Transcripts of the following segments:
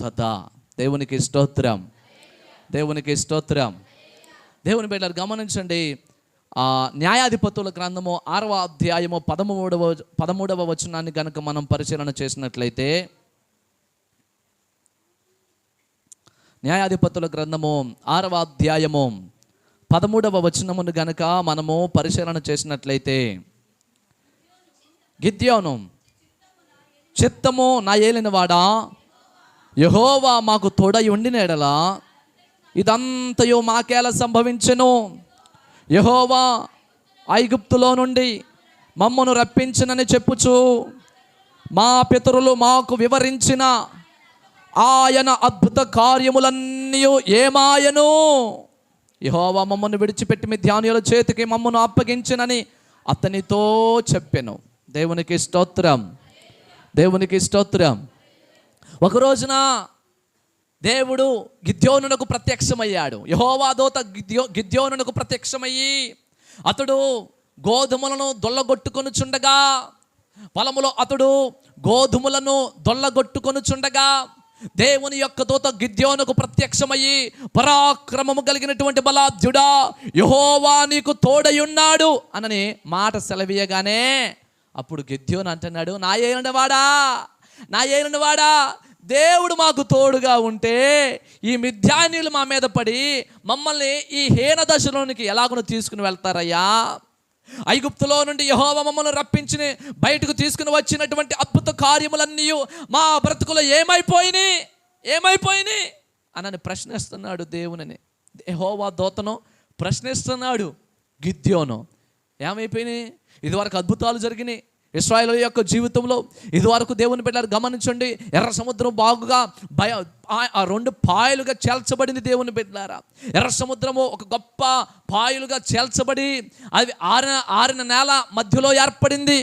స్వస్థత. దేవునికి స్తోత్రం, దేవునికి స్తోత్రం. దేవుని బిడ్డలారా గమనించండి, న్యాయాధిపతుల గ్రంథము 6వ అధ్యాయము 13వ వచనాన్ని కనుక మనం పరిశీలన చేసినట్లయితే, న్యాయాధిపతుల గ్రంథము 6వ అధ్యాయము 13వ వచనమును గనక మనము పరిశీలన చేసినట్లయితే, గిద్యోను, చిత్తము నా ఏలినవాడా, యెహోవా మాకు తోడై ఉండిన ఎడల ఇదంతయు మాకేలా సంభవించెను. యెహోవా ఐగుప్తులో నుండి మమ్మను రప్పించినని చెప్పుచు మా పితరులు మాకు వివరించిన ఆయన అద్భుత కార్యములన్నీ ఏమాయను. యెహోవా మమ్మను విడిచిపెట్టి మిద్యానీయుల చేతికి మమ్మను అప్పగించినని అతనితో చెప్పెను. దేవునికి స్తోత్రం, దేవునికి స్తోత్రం. ఒక రోజున దేవుడు గిద్యోనునకు ప్రత్యక్షమయ్యాడు. యెహోవా దూత గిద్యోనునకు ప్రత్యక్షమయ్యి, అతడు గోధుమలను దొల్లగొట్టుకొనుచుండగా, పొలములో అతడు గోధుమలను దొల్లగొట్టుకొనుచుండగా దేవుని యొక్క దూత గిద్యోనుకు ప్రత్యక్షమయ్యి, పరాక్రమము కలిగినటువంటి బలాఢ్యుడా, యెహోవా నీకు తోడయున్నాడు అనని మాట సెలవీయగానే అప్పుడు గిద్యోను అంటున్నాడు, నా ఏలినవాడా, దేవుడు మాకు తోడుగా ఉంటే ఈ మిద్యానీయులు మా మీద పడి మమ్మల్ని ఈ హీన దశలోనికి ఎలాగో తీసుకుని వెళ్తారయ్యా. ఐగుప్తులో నుండి యెహోవా మమ్మల్ని రప్పించి బయటకు తీసుకుని వచ్చినటువంటి అద్భుత కార్యములన్నీ మా బ్రతుకులో ఏమైపోయినాయి అని ప్రశ్నిస్తున్నాడు దేవునిని. యెహోవా దూతను ప్రశ్నిస్తున్నాడు గిద్యోను. ఏమైపోయినాయి? ఇదివరకు అద్భుతాలు జరిగినాయి ఇశ్రాయేలు యొక్క జీవితంలో. ఇదివరకు దేవుని బిడ్డలారా గమనించండి, ఎర్ర సముద్రం బాగుగా ఆ 2 పాయలుగా చేల్చబడింది. దేవుని బిడ్డలారా, ఎర్ర సముద్రము ఒక గొప్ప పాయలుగా చేల్చబడి అది ఆరిన నేల మధ్యలో ఏర్పడింది.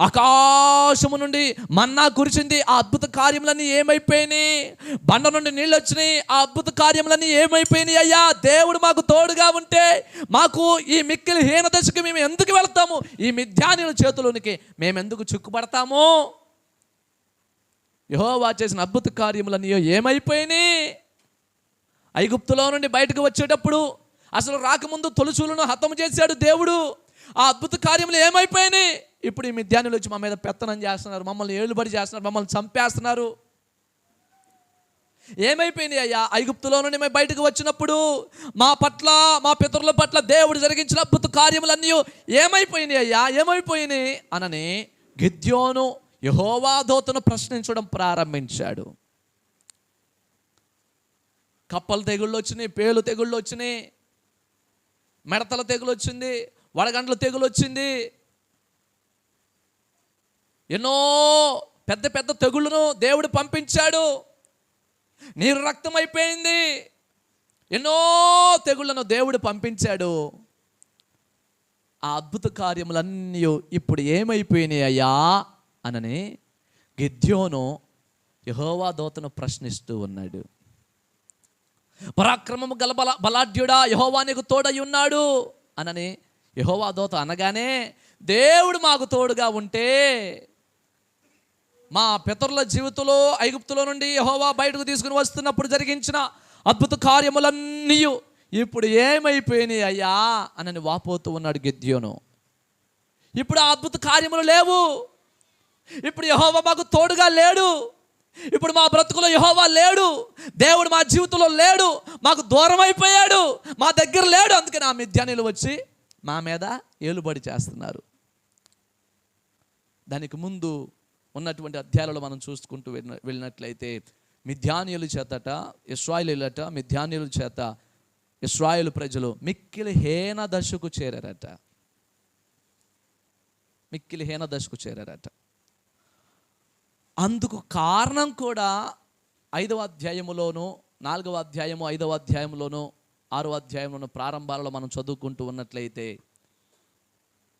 ఆకాశము నుండి మన్నా కురిసింది. ఆ అద్భుత కార్యములన్నీ ఏమైపోయినాయి? బండ నుండి నీళ్ళు వచ్చినాయి. ఆ అద్భుత కార్యములన్నీ ఏమైపోయినాయి? అయ్యా, దేవుడు మాకు తోడుగా ఉంటే మాకు ఈ మిక్కిలి హీన దశకి మేము ఎందుకు వెళ్తాము? ఈ మిద్యానీయుల చేతులోనికి మేము ఎందుకు చిక్కుపడతాము? యెహోవా చేసిన అద్భుత కార్యములన్నీ ఏమైపోయినాయి? ఐగుప్తులో నుండి బయటకు వచ్చేటప్పుడు అసలు రాకముందు తొలుచూలను హతము చేశాడు దేవుడు. ఆ అద్భుత కార్యములు ఏమైపోయినాయి? ఇప్పుడు ఈ మిద్యానీయులు వచ్చి మా మీద పెత్తనం చేస్తున్నారు, మమ్మల్ని ఏలుబడి చేస్తున్నారు, మమ్మల్ని చంపేస్తున్నారు. ఏమైపోయినాయి అయ్యా? ఐగుప్తులో నుండి మేము బయటకు వచ్చినప్పుడు మా పితరుల పట్ల దేవుడు జరిగించిన అద్భుత కార్యములన్నీ ఏమైపోయినాయి అయ్యా, ఏమైపోయినాయి అనని గిద్యోను యెహోవా దూతను ప్రశ్నించడం ప్రారంభించాడు. కప్పల తెగుళ్ళు వచ్చినాయి, పేలు తెగుళ్ళు వచ్చినాయి, మెడతల తెగులు వచ్చింది, వడగండ్ల తెగులు వచ్చింది. ఎన్నో పెద్ద పెద్ద తెగుళ్ళను దేవుడు పంపించాడు. నీరు రక్తం అయిపోయింది. ఎన్నో తెగుళ్ళను దేవుడు పంపించాడు. ఆ అద్భుత కార్యములన్నీ ఇప్పుడు ఏమైపోయినాయి అయ్యా అనని గిద్యోను యెహోవా దూతను ప్రశ్నిస్తూ ఉన్నాడు. పరాక్రమము గల బలాఢ్యుడా, యెహోవా నీకు తోడై ఉన్నాడు అనని యెహోవా దూత అనగానే, దేవుడు మాకు తోడుగా ఉంటే మా పితరుల జీవితంలో ఐగుప్తులో నుండి యెహోవా బయటకు తీసుకుని వస్తున్నప్పుడు జరిగించిన అద్భుత కార్యములన్నీ ఇప్పుడు ఏమైపోయినాయి అయ్యా అనని వాపోతూ ఉన్నాడు గిద్యోను. ఇప్పుడు ఆ అద్భుత కార్యములు లేవు. ఇప్పుడు యెహోవా మాకు తోడుగా లేడు. ఇప్పుడు మా బ్రతుకులో యెహోవా లేడు. దేవుడు మా జీవితంలో లేడు. మాకు దూరం అయిపోయాడు. మా దగ్గర లేడు. అందుకని ఆ మిద్యానీయులు వచ్చి మా మీద ఏలుబడి చేస్తున్నారు. దానికి ముందు ఉన్నటువంటి అధ్యాయాలలో మనం చూసుకుంటూ వెళ్ళినట్లయితే మిద్యానీయుల చేతట ఇశ్రాయేలీయులట మిద్యానీయుల చేత ఇశ్రాయేలు ప్రజలు మిక్కిలి హీన దశకు చేరారట. అందుకు కారణం కూడా 5వ అధ్యాయములోను 4వ అధ్యాయము 5వ అధ్యాయంలోను 6వ అధ్యాయంలోను ప్రారంభాలలో మనం చదువుకుంటూ ఉన్నట్లయితే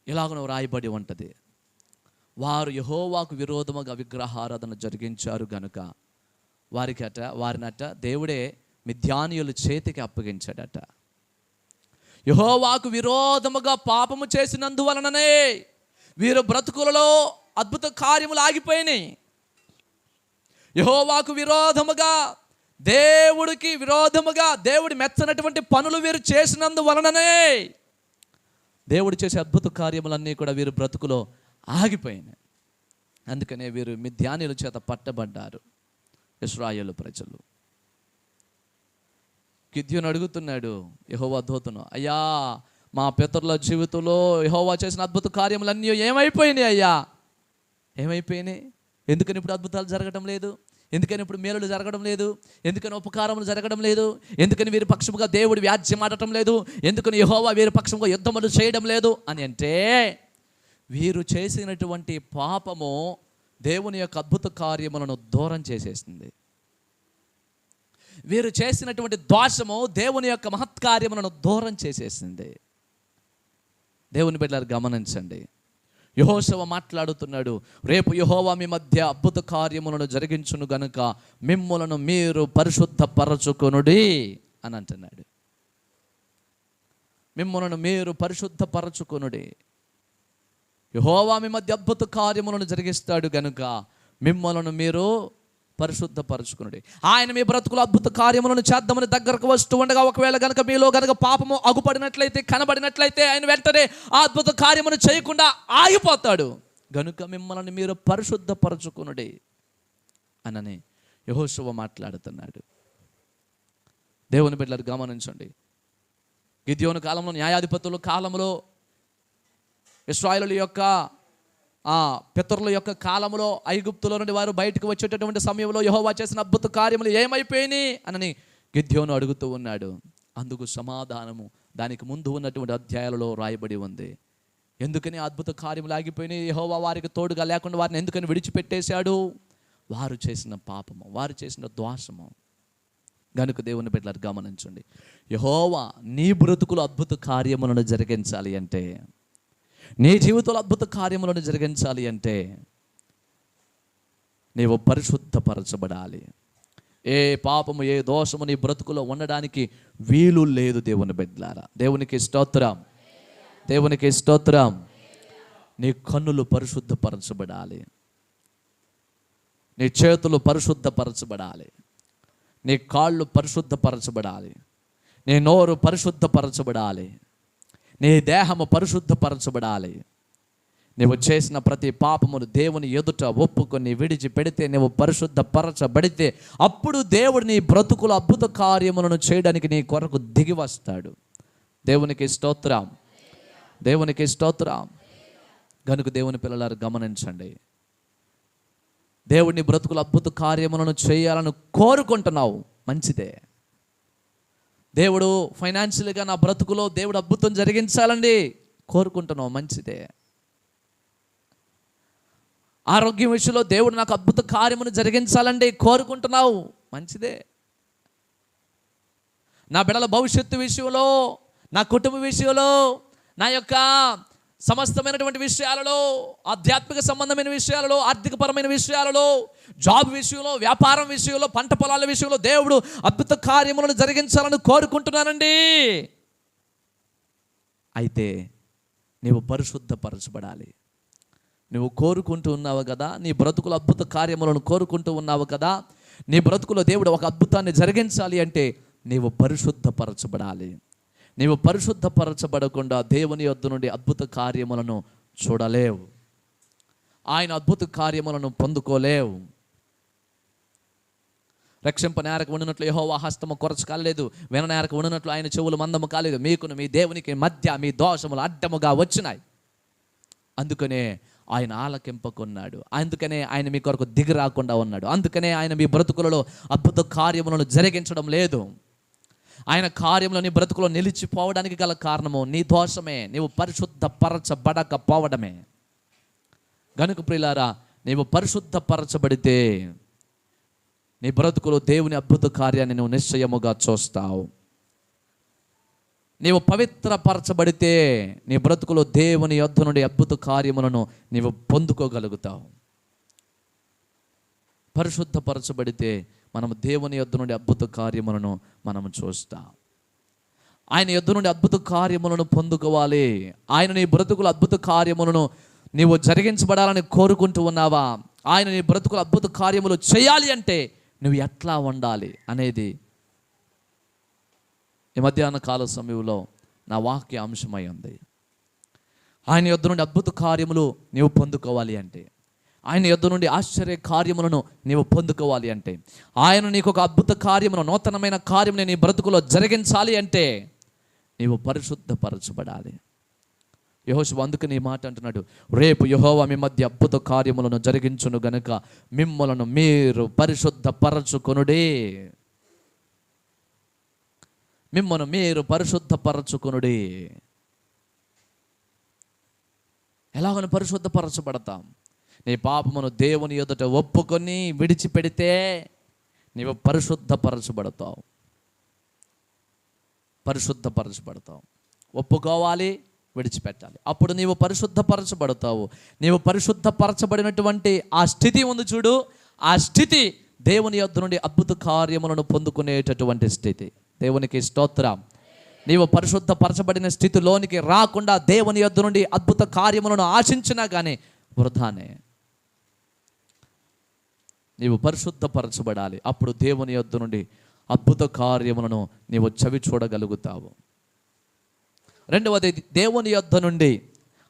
ఇలాగను రాయబడి ఉంటుంది. వారు యెహోవాకు విరోధముగా విగ్రహారాధన జరిగించారు గనుక వారినట దేవుడే మిద్యానీయుల చేతికి అప్పగించాడట. యెహోవాకు విరోధముగా పాపము చేసినందువలననే వీరు బ్రతుకులలో అద్భుత కార్యములు ఆగిపోయినాయి. యెహోవాకు విరోధముగా, దేవుడికి విరోధముగా, దేవుడి మెచ్చనటువంటి పనులు వీరు చేసినందువలననే దేవుడు చేసే అద్భుత కార్యములన్నీ కూడా వీరు బ్రతుకులో ఆగిపోయినాయి. అందుకనే వీరు మిద్యానీయుల చేత పట్టబడ్డారు ఇశ్రాయేలు ప్రజలు. గిద్యోను అడుగుతున్నాడు యెహోవా దూతను, అయ్యా మా పితరుల జీవితంలో యెహోవా చేసిన అద్భుత కార్యములన్నీ ఏమైపోయినాయి అయ్యా, ఏమైపోయినాయి? ఎందుకని ఇప్పుడు అద్భుతాలు జరగడం లేదు? ఎందుకని ఇప్పుడు మేలులు జరగడం లేదు? ఎందుకని ఉపకారములు జరగడం లేదు? ఎందుకని వీరి పక్షముగా దేవుడు వ్యాజ్యం ఆడటం లేదు? ఎందుకని యెహోవా వీరి పక్షముగా యుద్ధములు చేయడం లేదు అని అంటే, వీరు చేసినటువంటి పాపము దేవుని యొక్క అద్భుత కార్యములను దూరం చేసేసింది. వీరు చేసినటువంటి దోషము దేవుని యొక్క మహత్కార్యములను దూరం చేసేసింది. దేవుని బిడ్డలారా గమనించండి. యెహోషువ మాట్లాడుతున్నాడు, రేపు యెహోవా మీ మధ్య అద్భుత కార్యములను జరిగించును గనుక మిమ్ములను మీరు పరిశుద్ధపరచుకొనుడి అని అంటున్నాడు. మిమ్ములను మీరు పరిశుద్ధపరచుకొనుడి. యెహోవా మీ మధ్య అద్భుత కార్యములను జరిగిస్తాడు గనుక మిమ్మలను మీరు పరిశుద్ధపరచుకునుడి. ఆయన మీ బ్రతుకులు అద్భుత కార్యములను చేద్దామని దగ్గరకు వస్తూ ఉండగా, ఒకవేళ గనక మీలో గనక పాపము అగుపడినట్లయితే, కనబడినట్లయితే, ఆయన వెంటనే ఆ అద్భుత కార్యమును చేయకుండా ఆగిపోతాడు. గనుక మిమ్మల్ని మీరు పరిశుద్ధపరచుకునుడి అనని యెహోషువ మాట్లాడుతున్నాడు. దేవుని బిడ్డలారా గమనించండి. గిద్యోను కాలంలో, న్యాయాధిపతుల కాలంలో, ఇశ్రాయేలుల యొక్క పితరుల యొక్క కాలంలో, ఐగుప్తులో నుండి వారు బయటకు వచ్చేటటువంటి సమయంలో యెహోవా చేసిన అద్భుత కార్యములు ఏమైపోయినాయి అని గిద్యోను అడుగుతూ ఉన్నాడు. అందుకు సమాధానము దానికి ముందు ఉన్నటువంటి అధ్యాయాలలో రాయబడి ఉంది. ఎందుకని అద్భుత కార్యములు ఆగిపోయినాయి? యెహోవా వారికి తోడుగా లేకుండా వారిని ఎందుకని విడిచిపెట్టేశాడు? వారు చేసిన పాపము, వారు చేసిన దోషము. గనుక దేవుని బిడ్డలారా గమనించండి. యెహోవా నీ బ్రతుకులు అద్భుత కార్యములను జరిగించాలి అంటే, నీ జీవితంలో అద్భుత కార్యములను జరిగించాలి అంటే నీవు పరిశుద్ధపరచబడాలి. ఏ పాపము, ఏ దోషము నీ బ్రతుకులో ఉండడానికి వీలు లేదు. దేవుని బిడ్డలారా దేవునికి స్తోత్రం, దేవునికి స్తోత్రం. నీ కన్నులు పరిశుద్ధపరచబడాలి, నీ చేతులు పరిశుద్ధపరచబడాలి, నీ కాళ్ళు పరిశుద్ధపరచబడాలి, నీ నోరు పరిశుద్ధపరచబడాలి, నీ దేహము పరిశుద్ధపరచబడాలి. నువ్వు చేసిన ప్రతి పాపమును దేవుని ఎదుట ఒప్పుకొని విడిచిపెడితే, నువ్వు పరిశుద్ధపరచబడితే, అప్పుడు దేవుడు నీ బ్రతుకుల అద్భుత కార్యములను చేయడానికి నీ కొరకు దిగి వస్తాడు. దేవునికి స్తోత్రం, దేవునికి స్తోత్రం. గనుక దేవుని పిల్లలారు గమనించండి. దేవుడిని బ్రతుకుల అద్భుత కార్యములను చేయాలని కోరుకుంటున్నావు, మంచిదే. దేవుడు ఫైనాన్షియల్గా నా బ్రతుకులో దేవుడు అద్భుతం జరిగించాలండి కోరుకుంటున్నావు, మంచిదే. ఆరోగ్యం విషయంలో దేవుడు నాకు అద్భుత కార్యమును జరిగించాలండి కోరుకుంటున్నావు, మంచిదే. నా బిడ్డల భవిష్యత్తు విషయంలో, నా కుటుంబ విషయంలో, నా యొక్క సమస్తమైనటువంటి విషయాలలో, ఆధ్యాత్మిక సంబంధమైన విషయాలలో, ఆర్థికపరమైన విషయాలలో, జాబ్ విషయంలో, వ్యాపారం విషయంలో, పంట పొలాల విషయంలో దేవుడు అద్భుత కార్యములను జరిగించాలని కోరుకుంటున్నానండి. అయితే నీవు పరిశుద్ధపరచబడాలి. నువ్వు కోరుకుంటూ ఉన్నావు కదా, నీ బ్రతుకుల అద్భుత కార్యములను కోరుకుంటూ ఉన్నావు కదా, నీ బ్రతుకులో దేవుడు ఒక అద్భుతాన్ని జరిగించాలి అంటే నీవు పరిశుద్ధపరచబడాలి. నీవు పరిశుద్ధపరచబడకుండా దేవుని యొద్ద నుండి అద్భుత కార్యములను చూడలేవు, ఆయన అద్భుత కార్యములను పొందుకోలేవు. రక్షింపనేరకు ఉండినట్లు యెహోవా హస్తము కొరచ కాలేదు, విననేరకు ఉండినట్లు ఆయన చెవులు మందము కాలేదు. మీకును మీ దేవునికి మధ్య మీ దోషములు అడ్డముగా వచ్చినాయి. అందుకనే ఆయన ఆలకింపకున్నాడు, అందుకనే ఆయన మీ కొరకు దిగి రాకుండా ఉన్నాడు, అందుకనే ఆయన మీ బ్రతుకులలో అద్భుత కార్యములను జరిగించడం లేదు. ఆయన కార్యంలో నీ బ్రతుకులో నిలిచిపోవడానికి గల కారణము నీ దోషమే, నీవు పరిశుద్ధపరచబడకపోవడమే. గనుక ప్రియులారా, నీవు పరిశుద్ధపరచబడితే నీ బ్రతుకులో దేవుని అద్భుత కార్యాన్ని నువ్వు నిశ్చయముగా చూస్తావు. నీవు పవిత్రపరచబడితే నీ బ్రతుకులో దేవుని యొద్ద నుండి అద్భుత కార్యములను నీవు పొందుకోగలుగుతావు. పరిశుద్ధపరచబడితే మనము దేవుని యొద్ద నుండి అద్భుత కార్యములను మనము చూస్తాం. ఆయన యొద్ద నుండి అద్భుత కార్యములను పొందుకోవాలి. ఆయన నీ బ్రతుకుల అద్భుత కార్యములను నీవు జరిగించబడాలని కోరుకుంటూ ఉన్నావా? ఆయన నీ బ్రతుకులు అద్భుత కార్యములు చేయాలి అంటే నువ్వు ఎట్లా ఉండాలి అనేది ఈ మధ్యాహ్న కాల సమయంలో నా వాక్య అంశమై ఉంది. ఆయన యొద్ద నుండి అద్భుత కార్యములు నీవు పొందుకోవాలి అంటే, ఆయన యొద్ద నుండి ఆశ్చర్య కార్యములను నీవు పొందుకోవాలి అంటే, ఆయన నీకు ఒక అద్భుత కార్యమును, నూతనమైన కార్యముని నీ బ్రతుకులో జరిగించాలి అంటే నీవు పరిశుద్ధపరచబడాలి. యెహోషువ అందుకని ఈ మాట అంటున్నాడు, రేపు యెహోవా మీ మధ్య అద్భుత కార్యములను జరిగించును గనుక మిమ్మలను మీరు పరిశుద్ధపరచుకొనుడే. మిమ్మను మీరు పరిశుద్ధపరచుకొనుడే. ఎలాగని పరిశుద్ధపరచబడతాం? నీ పాపమును దేవుని ఎదుట ఒప్పుకొని విడిచిపెడితే నీవు పరిశుద్ధపరచబడతావు. ఒప్పుకోవాలి, విడిచిపెట్టాలి. అప్పుడు నీవు పరిశుద్ధపరచబడతావు. నీవు పరిశుద్ధపరచబడినటువంటి ఆ స్థితి ఉంది చూడు, ఆ స్థితి దేవుని యొద్ద నుండి అద్భుత కార్యములను పొందుకునేటటువంటి స్థితి. దేవునికి స్తోత్రం. నీవు పరిశుద్ధపరచబడిన స్థితిలోనికి రాకుండా దేవుని యొద్ద నుండి అద్భుత కార్యములను ఆశించినా కానీ వృధానే. నీవు పరిశుద్ధపరచబడాలి. అప్పుడు దేవుని యొద్ద నుండి అద్భుత కార్యములను నీవు చవి చూడగలుగుతావు. రెండవది, దేవుని యొద్ద నుండి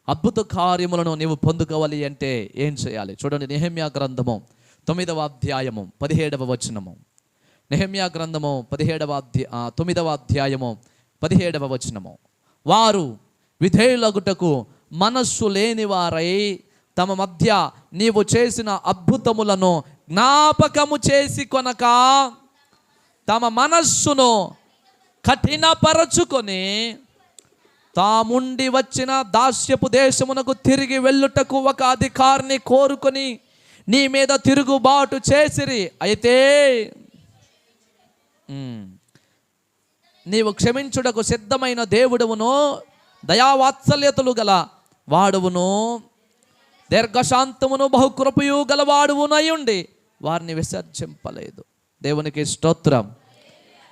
అద్భుత కార్యములను నీవు పొందుకోవాలి అంటే ఏం చేయాలి? చూడండి, నెహెమ్యా గ్రంథము 9వ అధ్యాయము 17వ వచనము. నెహెమ్యా గ్రంథము 9వ అధ్యాయము 17వ వచనము. వారు విధేయులగుటకు మనస్సు లేని వారై తమ మధ్య నీవు చేసిన అద్భుతములను జ్ఞాపకము చేసి కొనక తమ మనస్సును కఠినపరచుకొని తాముండి వచ్చిన దాస్యపు దేశమునకు తిరిగి వెళ్ళుటకు ఒక అధికారిని కోరుకొని నీ మీద తిరుగుబాటు చేసిరి. అయితే నీవు క్షమించుటకు సిద్ధమైన దేవుడువును, దయావాత్సల్యతలు గల వాడువును, దీర్ఘశాంతమును బహుకృపయు గలవాడువునయుండి వారిని విసర్జింపలేదు. దేవునికి స్తోత్రం.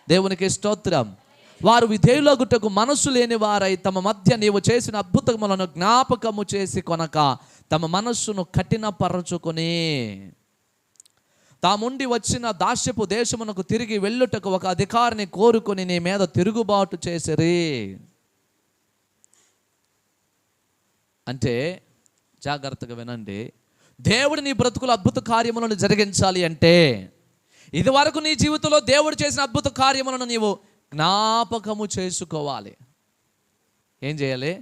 దేవునికి స్తోత్రం. వారు విధేయులగుటకు మనసు లేని వారై తమ మధ్య నీవు చేసిన అద్భుతములను జ్ఞాపకము చేసి కొనక తమ మనస్సును కఠినపరచుకొని తాముండి వచ్చిన దాస్యపు దేశమునకు తిరిగి వెళ్ళుటకు ఒక అధికారిని కోరుకొని నీ మీద తిరుగుబాటు చేసిరి. అంటే జాగ్రత్తగా వినండి, దేవుడు నీ బ్రతుకులు అద్భుత కార్యములను జరిగించాలి అంటే ఇదివరకు నీ జీవితంలో దేవుడు చేసిన అద్భుత కార్యములను నీవు జ్ఞాపకము చేసుకోవాలి. ఏం చేయాలి?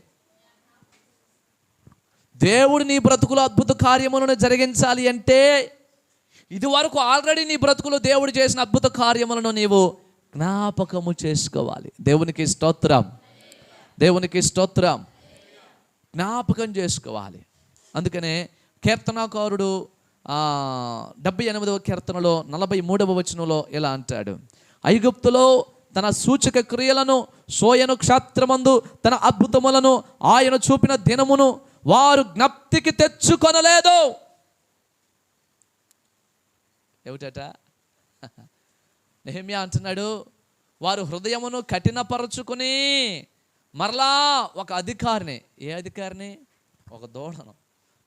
దేవుడు నీ బ్రతుకులో అద్భుత కార్యములను జరిగించాలి అంటే ఇదివరకు ఆల్రెడీ నీ బ్రతుకులో దేవుడు చేసిన అద్భుత కార్యములను నీవు జ్ఞాపకము చేసుకోవాలి. దేవునికి స్తోత్రం. దేవునికి స్తోత్రం. జ్ఞాపకం చేసుకోవాలి. అందుకనే కీర్తనాకారుడు 78వ కీర్తనలో 43వ వచనంలో ఇలా అంటాడు, ఐగుప్తులో తన సూచక క్రియలను, సోయను క్షేత్రమందు తన అద్భుతములను ఆయన చూపిన దినమును వారు జ్ఞప్తికి తెచ్చుకొనలేదు. ఏమిటట? నెహెమ్యా అంటున్నాడు, వారు హృదయమును కఠినపరచుకుని మరలా ఒక అధికారిని, ఏ అధికారిని? ఒక దూడను,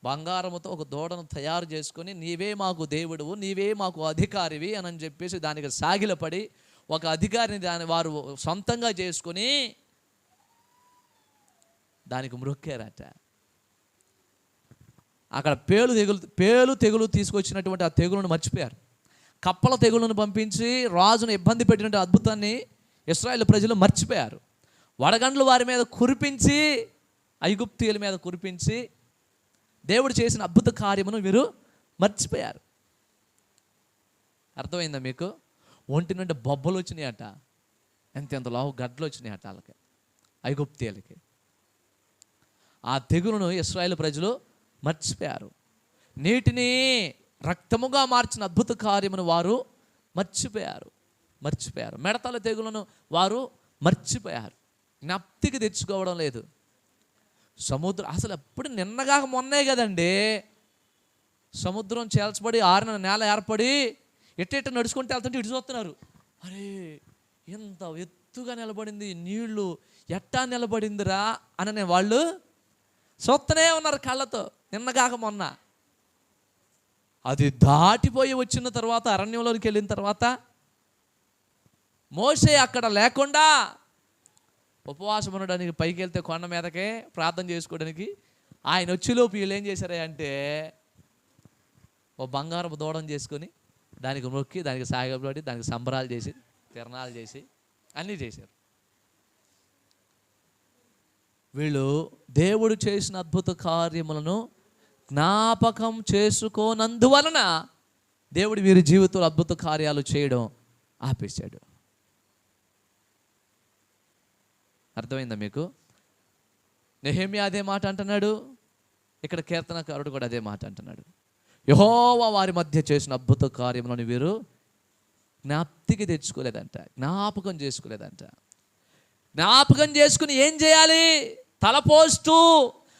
బంగారముతో ఒక దూడను తయారు చేసుకొని నీవే మాకు దేవుడువు, నీవే మాకు అధికారివి అని చెప్పేసి దానికి సాగిలపడి ఒక అధికారిని దాన్ని వారు సొంతంగా చేసుకొని దానికి మ్రొక్కారట. అక్కడ పేలు తెగులు తీసుకొచ్చినటువంటి ఆ తెగులను మర్చిపోయారు. కప్పల తెగులను పంపించి రాజును ఇబ్బంది పెట్టినటువంటి అద్భుతాన్ని ఇశ్రాయేలు ప్రజలు మర్చిపోయారు. వడగండ్లు వారి మీద కురిపించి, ఐగుప్తీయుల మీద కురిపించి దేవుడు చేసిన అద్భుత కార్యమును వీరు మర్చిపోయారు. అర్థమైందా మీకు? ఒంటి నుండి బొబ్బలు వచ్చినాయట, ఎంత లావు గడ్డలు వచ్చినాయట వాళ్ళకి, ఐగుప్తీయులకి. ఆ తెగులను ఇశ్రాయేలు ప్రజలు మర్చిపోయారు. నీటిని రక్తముగా మార్చిన అద్భుత కార్యమును వారు మర్చిపోయారు. మిడతల తెగులను వారు మర్చిపోయారు. జ్ఞప్తికి తెచ్చుకోవడం లేదు. సముద్రం అసలు ఎప్పుడు నిన్నగా మొన్నే కదండి సముద్రం చేల్చబడి ఆరిన నేల ఏర్పడి ఎట్ట నడుచుకుంటే వెళ్తుంటే ఇటు చూస్తున్నారు, అరే ఎంత ఎత్తుగా నిలబడింది, నీళ్లు ఎట్టా నిలబడిందిరా అని వాళ్ళు చూస్తూనే ఉన్నారు కళ్ళతో. నిన్నగాక మొన్న అది దాటిపోయి వచ్చిన తర్వాత, అరణ్యంలోకి వెళ్ళిన తర్వాత మోషే అక్కడ లేకుండా ఉపవాసం ఉండడానికి పైకి వెళ్తే కొండ మీదకే ప్రార్థన చేసుకోవడానికి ఆయన వచ్చేలోపు వీళ్ళు ఏం చేశారు అంటే ఓ బంగారపు దూడం చేసుకొని దానికి మొక్కి, దానికి సాగబడి, దానికి సంబరాలు చేసి, తిరణాలు చేసి అన్నీ చేశారు. వీళ్ళు దేవుడు చేసిన అద్భుత కార్యములను జ్ఞాపకం చేసుకోనందువలన దేవుడు వీరి జీవితంలో అద్భుత కార్యాలు చేయడం ఆపేశాడు. అర్థమైందా మీకు? నెహెమ్యా అదే మాట అంటున్నాడు, ఇక్కడ కీర్తనకారుడు కూడా అదే మాట అంటున్నాడు. యెహోవా వారి మధ్య చేసిన అద్భుత కార్యములను వీరు జ్ఞాప్తికి తెచ్చుకోలేదంట, జ్ఞాపకం చేసుకోలేదంట. జ్ఞాపకం చేసుకుని ఏం చేయాలి? తలపోస్తూ,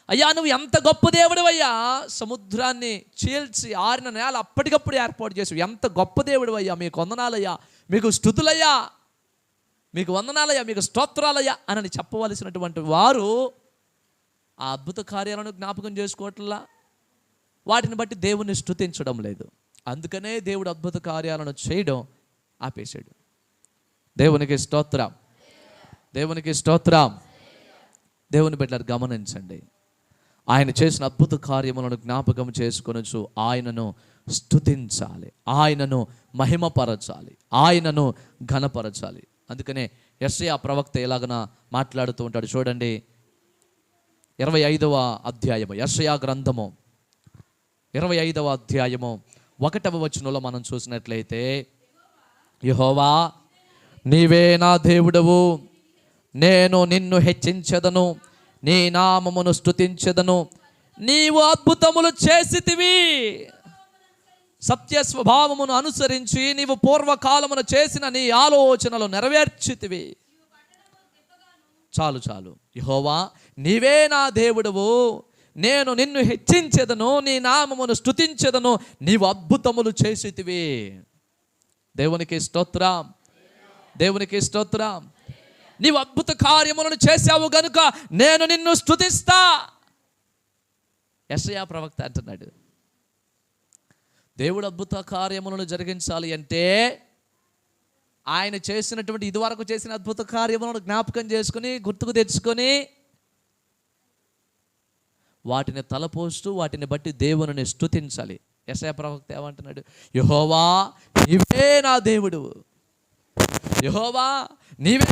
అయ్యా నువ్వు ఎంత గొప్ప దేవుడివయ్యా, సముద్రాన్ని చీల్చి ఆరిన నేల అప్పటికప్పుడు ఏర్పాటు చేసి ఎంత గొప్ప దేవుడివయ్యా, మీకు వందనాలయ్యా, మీకు స్తుతులయ్యా, మీకు వందనాలయ్యా, మీకు స్తోత్రాలయ్యా అని చెప్పవలసినటువంటి వారు ఆ అద్భుత కార్యాలను జ్ఞాపకం చేసుకోవట్లా, వాటిని బట్టి దేవుణ్ణి స్తుతించడం లేదు. అందుకనే దేవుడు అద్భుత కార్యాలను చేయడం ఆపేశాడు. దేవునికి స్తోత్రం, దేవునికి స్తోత్రం. దేవుని బిడ్డలారా గమనించండి, ఆయన చేసిన అద్భుత కార్యములను జ్ఞాపకం చేసుకొనొచ్చు ఆయనను స్తుతించాలి, ఆయనను మహిమపరచాలి, ఆయనను ఘనపరచాలి. అందుకనే యెషయా ప్రవక్త ఎలాగన మాట్లాడుతూ ఉంటాడు చూడండి. 25వ అధ్యాయము యెషయా గ్రంథము 25వ అధ్యాయము 1వ వచనంలో మనం చూసినట్లయితే, యెహోవా నీవే నా దేవుడవు, నేను నిన్ను హెచ్చించెదను, నీ నామమును స్తుతించెదను, నీవు అద్భుతములు చేసితివి, సత్య స్వభావమును అనుసరించి నీవు పూర్వకాలమును చేసిన నీ ఆలోచనలు నెరవేర్చితివి. చాలు చాలు. యెహోవా నీవే నా దేవుడవు, నేను నిన్ను హెచ్చించెదను, నీ నామమును స్తుతించెదను, నీవు అద్భుతములు చేసితివి. దేవునికి స్తోత్రం, దేవునికి స్తోత్రం. నీవు అద్భుత కార్యములను చేశావు గనుక నేను నిన్ను స్తుతిస్తా. యెషయా ప్రవక్త అంటున్నాడు, దేవుడు అద్భుత కార్యములను జరిగించాలి అంటే ఆయన చేసినటువంటి ఇదివరకు చేసిన అద్భుత కార్యములను జ్ఞాపకం చేసుకుని గుర్తుకు తెచ్చుకొని వాటిని తలపోస్తూ వాటిని బట్టి దేవుని స్తుతించాలి. యెషయా ప్రవక్త ఏమంటున్నాడు? యెహోవా నీవే నా దేవుడు, యెహోవా నీవే